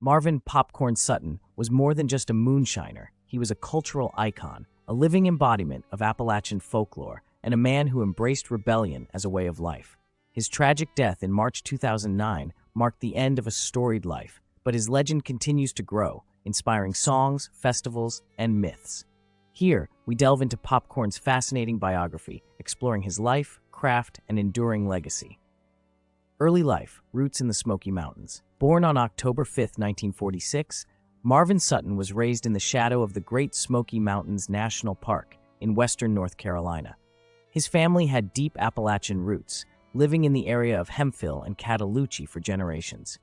Marvin Popcorn Sutton was more than just a moonshiner. He was a cultural icon, a living embodiment of Appalachian folklore, and a man who embraced rebellion as a way of life. His tragic death in March 2009 marked the end of a storied life, but his legend continues to grow, inspiring songs, festivals, and myths. Here, we delve into Popcorn's fascinating biography, exploring his life, craft, and enduring legacy. Early life, roots in the Smoky Mountains. Born on October 5, 1946, Marvin Sutton was raised in the shadow of the Great Smoky Mountains National Park in western North Carolina. His family had deep Appalachian roots, living in the area of Hemphill and Cataloochee for generations.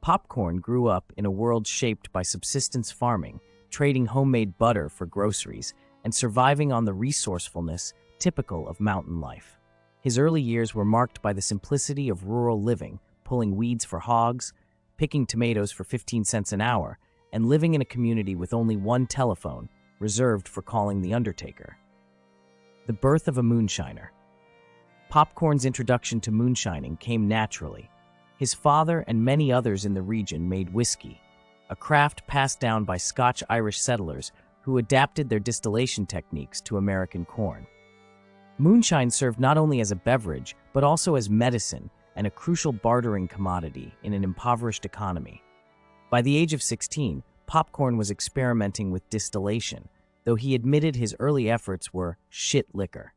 Popcorn grew up in a world shaped by subsistence farming, trading homemade butter for groceries, and surviving on the resourcefulness typical of mountain life. His early years were marked by the simplicity of rural living, pulling weeds for hogs, picking tomatoes for 15 cents an hour, and living in a community with only one telephone, reserved for calling the undertaker. The birth of a moonshiner. Popcorn's introduction to moonshining came naturally. His father and many others in the region made whiskey, a craft passed down by Scotch-Irish settlers who adapted their distillation techniques to American corn. Moonshine served not only as a beverage, but also as medicine and a crucial bartering commodity in an impoverished economy. By the age of 16, Popcorn was experimenting with distillation, though he admitted his early efforts were shit liquor.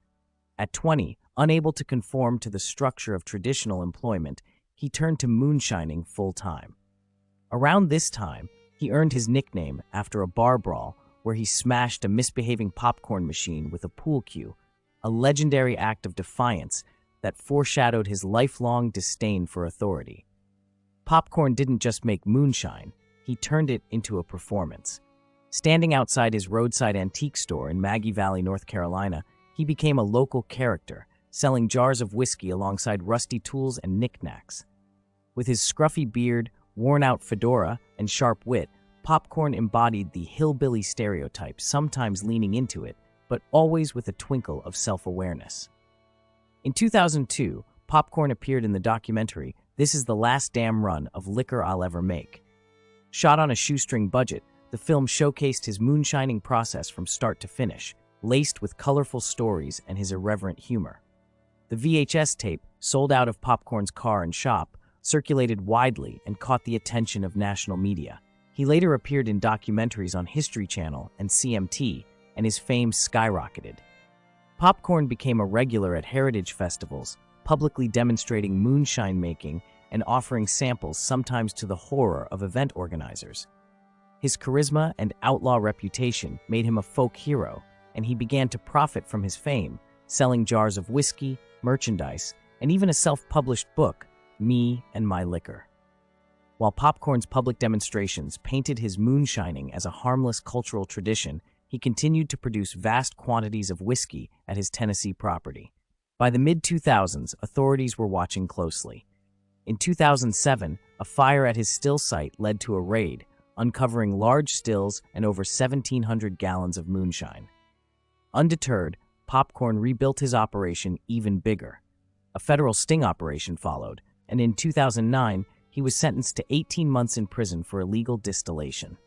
At 20, unable to conform to the structure of traditional employment, he turned to moonshining full-time. Around this time, he earned his nickname after a bar brawl where he smashed a misbehaving popcorn machine with a pool cue, a legendary act of defiance that foreshadowed his lifelong disdain for authority. Popcorn didn't just make moonshine, he turned it into a performance. Standing outside his roadside antique store in Maggie Valley, North Carolina, he became a local character, selling jars of whiskey alongside rusty tools and knickknacks. With his scruffy beard, worn-out fedora, and sharp wit, Popcorn embodied the hillbilly stereotype, sometimes leaning into it, but always with a twinkle of self-awareness. In 2002, Popcorn appeared in the documentary This Is the Last Damn Run of Liquor I'll Ever Make. Shot on a shoestring budget, the film showcased his moonshining process from start to finish, laced with colorful stories and his irreverent humor. The VHS tape, sold out of Popcorn's car and shop, circulated widely and caught the attention of national media. He later appeared in documentaries on History Channel and CMT, and his fame skyrocketed. Popcorn became a regular at heritage festivals, publicly demonstrating moonshine making and offering samples, sometimes to the horror of event organizers. His charisma and outlaw reputation made him a folk hero, and he began to profit from his fame, selling jars of whiskey, merchandise, and even a self-published book, Me and My Liquor. While Popcorn's public demonstrations painted his moonshining as a harmless cultural tradition, he continued to produce vast quantities of whiskey at his Tennessee property. By the mid-2000s, authorities were watching closely. In 2007, a fire at his still site led to a raid, uncovering large stills and over 1,700 gallons of moonshine. Undeterred, Popcorn rebuilt his operation even bigger. A federal sting operation followed, and in 2009, he was sentenced to 18 months in prison for illegal distillation.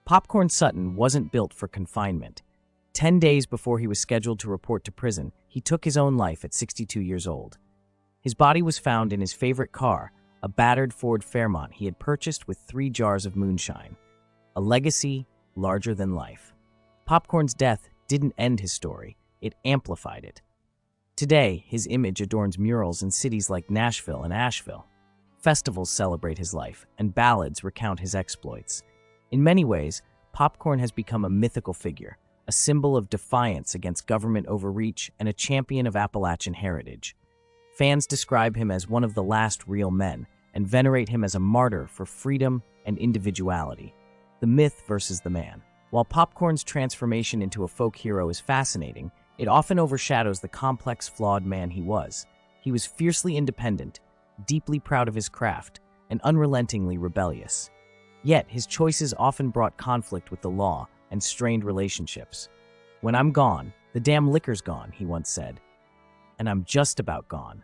Popcorn Sutton wasn't built for confinement. 10 days before he was scheduled to report to prison, he took his own life at 62 years old. His body was found in his favorite car, a battered Ford Fairmont he had purchased with 3 jars of moonshine. A legacy larger than life. Popcorn's death didn't end his story, it amplified it. Today, his image adorns murals in cities like Nashville and Asheville. Festivals celebrate his life, and ballads recount his exploits. In many ways, Popcorn has become a mythical figure, a symbol of defiance against government overreach and a champion of Appalachian heritage. Fans describe him as one of the last real men and venerate him as a martyr for freedom and individuality. The myth versus the man. While Popcorn's transformation into a folk hero is fascinating, it often overshadows the complex, flawed man he was. He was fiercely independent, deeply proud of his craft, and unrelentingly rebellious. Yet, his choices often brought conflict with the law and strained relationships. "When I'm gone, the damn liquor's gone," he once said. "And I'm just about gone."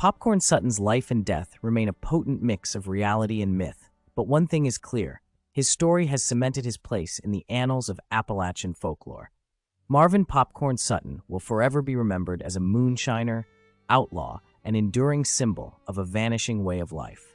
Popcorn Sutton's life and death remain a potent mix of reality and myth, but one thing is clear. His story has cemented his place in the annals of Appalachian folklore. Marvin Popcorn Sutton will forever be remembered as a moonshiner, outlaw, and enduring symbol of a vanishing way of life.